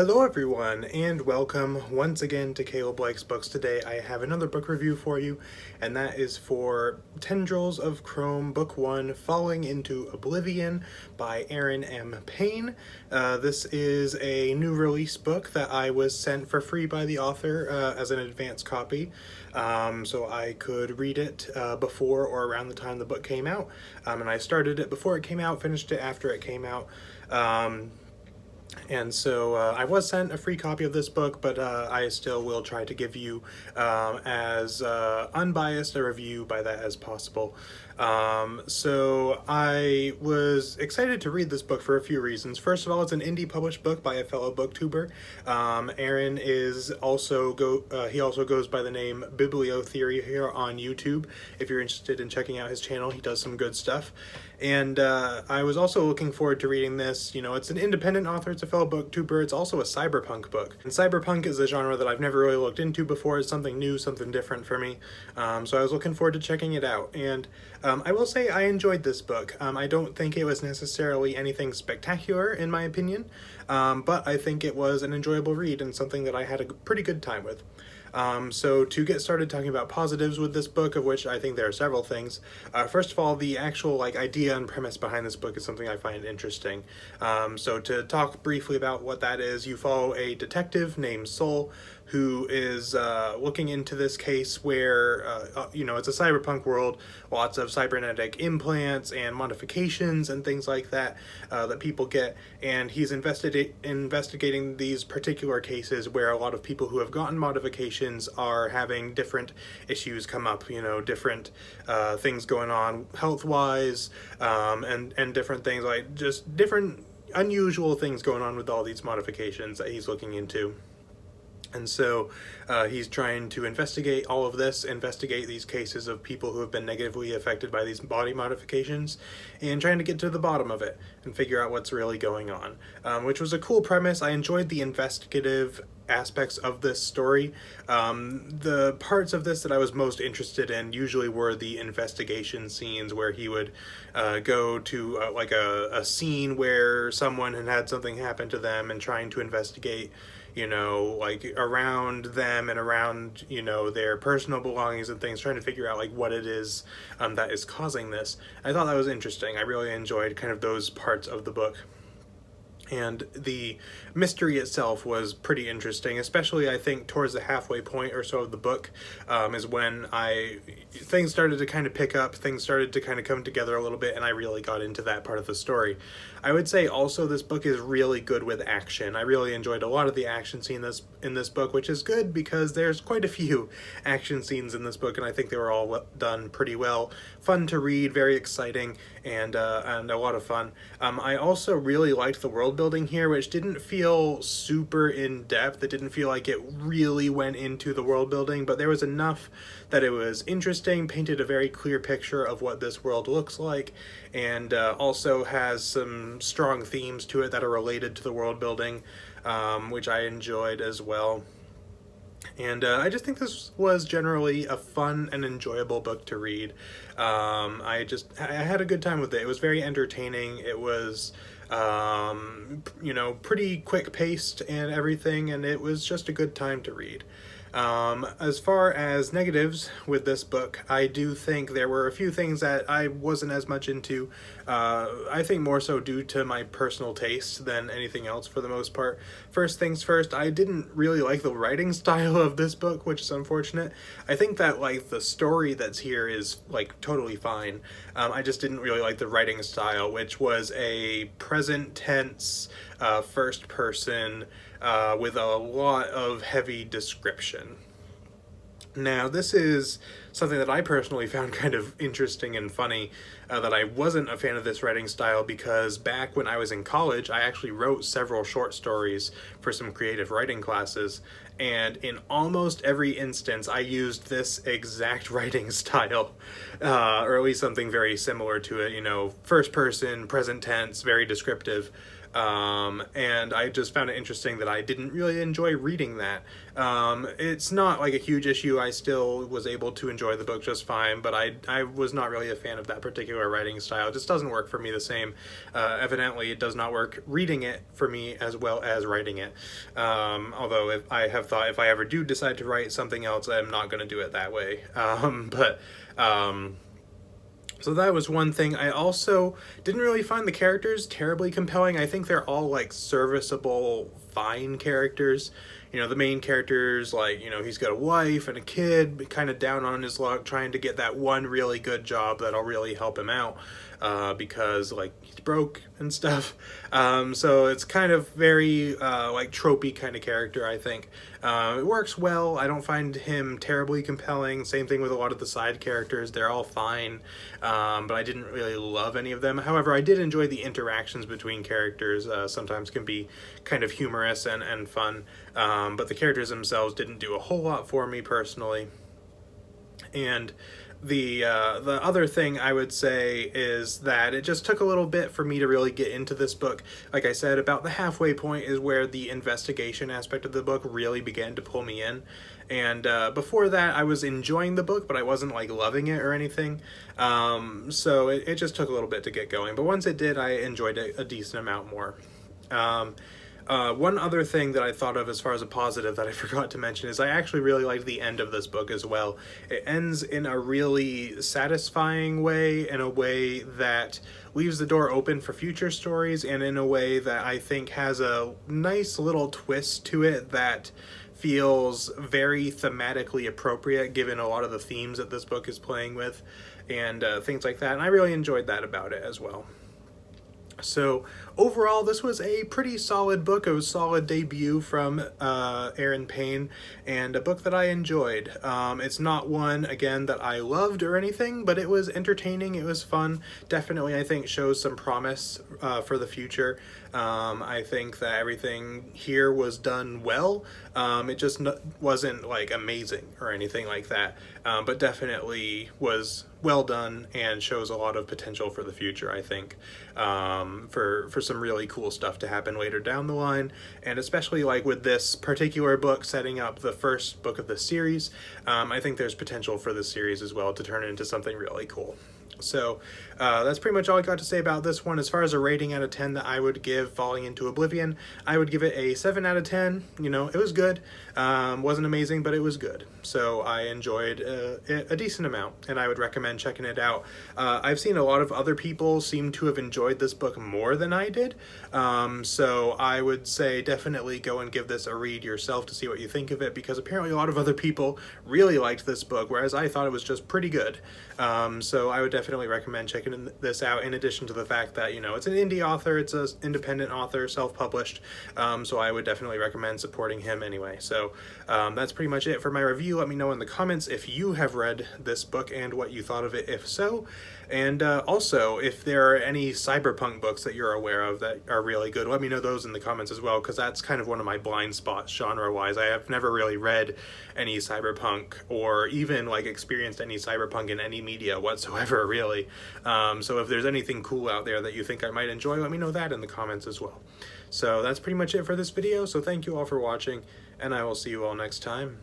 Hello everyone, and welcome once again to Caleb Likes Books. Today I have another book review for you, and that is for Tendrils of Chrome, Book 1, Falling into Oblivion by Aaron M. Payne. This is a new release book that I was sent for free by the author as an advance copy, so I could read it before or around the time the book came out, and I started it before it came out, finished it after it came out. And so I was sent a free copy of this book, but I still will try to give you as unbiased a review by that as possible. So I was excited to read this book for a few reasons. First of all, it's an indie published book by a fellow booktuber. Aaron is also he also goes by the name Bibliotheory here on YouTube. If you're interested in checking out his channel, he does some good stuff. And I was also looking forward to reading this. You know, it's an independent author, it's a fellow booktuber, it's also a cyberpunk book. And cyberpunk is a genre that I've never really looked into before. It's something new, something different for me. So I was looking forward to checking it out. And I will say I enjoyed this book. I don't think it was necessarily anything spectacular, in my opinion, but I think it was an enjoyable read and something that I had a pretty good time with. So to get started talking about positives with this book, of which I think there are several things, first of all, the actual idea and premise behind this book is something I find interesting. So to talk briefly about what that is, you follow a detective named Soul who is looking into this case where, it's a cyberpunk world, lots of cybernetic implants and modifications and things like that that people get, and he's investigating these particular cases where a lot of people who have gotten modifications are having different issues come up, different things going on health-wise, and different things, like just different unusual things going on with all these modifications that he's looking into. And so he's trying to investigate all of this, investigate these cases of people who have been negatively affected by these body modifications, and trying to get to the bottom of it and figure out what's really going on, which was a cool premise. I enjoyed the investigative aspects of this story. The parts of this that I was most interested in usually were the investigation scenes where he would go to a scene where someone had something happen to them and trying to investigate around them and around, their personal belongings and things, trying to figure out what it is that is causing this. I thought that was interesting. I really enjoyed kind of those parts of the book. And the mystery itself was pretty interesting, especially I think towards the halfway point or so of the book is when things started to kind of pick up, things started to kind of come together a little bit, and I really got into that part of the story. I would say also this book is really good with action. I really enjoyed a lot of the action scenes in this book, which is good because there's quite a few action scenes in this book, and I think they were all done pretty well. Fun to read, very exciting, and a lot of fun. I also really liked the world building here, which didn't feel super in-depth. It didn't feel like it really went into the world building, but there was enough that it was interesting, painted a very clear picture of what this world looks like, and also has some strong themes to it that are related to the world building, which I enjoyed as well. And I just think this was generally a fun and enjoyable book to read. I had a good time with it. It was very entertaining. It was pretty quick paced and everything, and it was just a good time to read. As far as negatives with this book, I do think there were a few things that I wasn't as much into. I think more so due to my personal taste than anything else for the most part. First things first, I didn't really like the writing style of this book, which is unfortunate. I think that the story that's here is totally fine. I just didn't really like the writing style, which was a present tense, first person, with a lot of heavy description. Now, this is something that I personally found kind of interesting and funny, that I wasn't a fan of this writing style, because back when I was in college, I actually wrote several short stories for some creative writing classes, and in almost every instance, I used this exact writing style, or at least something very similar to it, first person, present tense, very descriptive. And I just found it interesting that I didn't really enjoy reading that. It's not like a huge issue. I still was able to enjoy the book just fine, but I was not really a fan of that particular writing style. It just doesn't work for me the same. Evidently, it does not work reading it for me as well as writing it. Although I have thought if I ever do decide to write something else, I'm not going to do it that way. So that was one thing. I also didn't really find the characters terribly compelling. I think they're all like serviceable, fine characters. You know, the main characters, like, you know, he's got a wife and a kid, kind of down on his luck, trying to get that one really good job that'll really help him out, because, like, he's broke and stuff. So it's kind of very, like, tropey kind of character, I think. It works well. I don't find him terribly compelling. Same thing with a lot of the side characters. They're all fine, but I didn't really love any of them. However, I did enjoy the interactions between characters. Sometimes can be kind of humorous and fun. But the characters themselves didn't do a whole lot for me personally. And the other thing I would say is that it just took a little bit for me to really get into this book. Like I said, about the halfway point is where the investigation aspect of the book really began to pull me in. And before that, I was enjoying the book, but I wasn't like loving it or anything. So it just took a little bit to get going. But once it did, I enjoyed it a decent amount more. One other thing that I thought of as far as a positive that I forgot to mention is I actually really liked the end of this book as well. It ends in a really satisfying way, in a way that leaves the door open for future stories, and in a way that I think has a nice little twist to it that feels very thematically appropriate given a lot of the themes that this book is playing with, and things like that. And I really enjoyed that about it as well. So overall, this was a pretty solid book. It was a solid debut from Aaron Payne, and a book that I enjoyed. It's not one, again, that I loved or anything, but it was entertaining, it was fun. Definitely, I think, shows some promise for the future. I think that everything here was done well. It just wasn't, like, amazing or anything like that, but definitely was well done and shows a lot of potential for the future, I think, for some really cool stuff to happen later down the line. And especially like with this particular book setting up the first book of the series, I think there's potential for the series as well to turn into something really cool. So that's pretty much all I got to say about this one. As far as a rating out of 10 that I would give Falling into Oblivion, I would give it a 7 out of 10. You know, it was good. Wasn't amazing, but it was good. So I enjoyed it a decent amount, and I would recommend checking it out. I've seen a lot of other people seem to have enjoyed this book more than I did. So I would say definitely go and give this a read yourself to see what you think of it, because apparently a lot of other people really liked this book, whereas I thought it was just pretty good. So I would definitely recommend checking this out, in addition to the fact that, you know, it's an indie author, it's an independent author, self-published, so I would definitely recommend supporting him anyway. So that's pretty much it for my review. Let me know in the comments if you have read this book and what you thought of it, if so. And also, if there are any cyberpunk books that you're aware of that are really good, let me know those in the comments as well, because that's kind of one of my blind spots genre-wise. I have never really read any cyberpunk or even like experienced any cyberpunk in any media whatsoever, really. So if there's anything cool out there that you think I might enjoy, let me know that in the comments as well. So that's pretty much it for this video, so thank you all for watching, and I will see you all next time.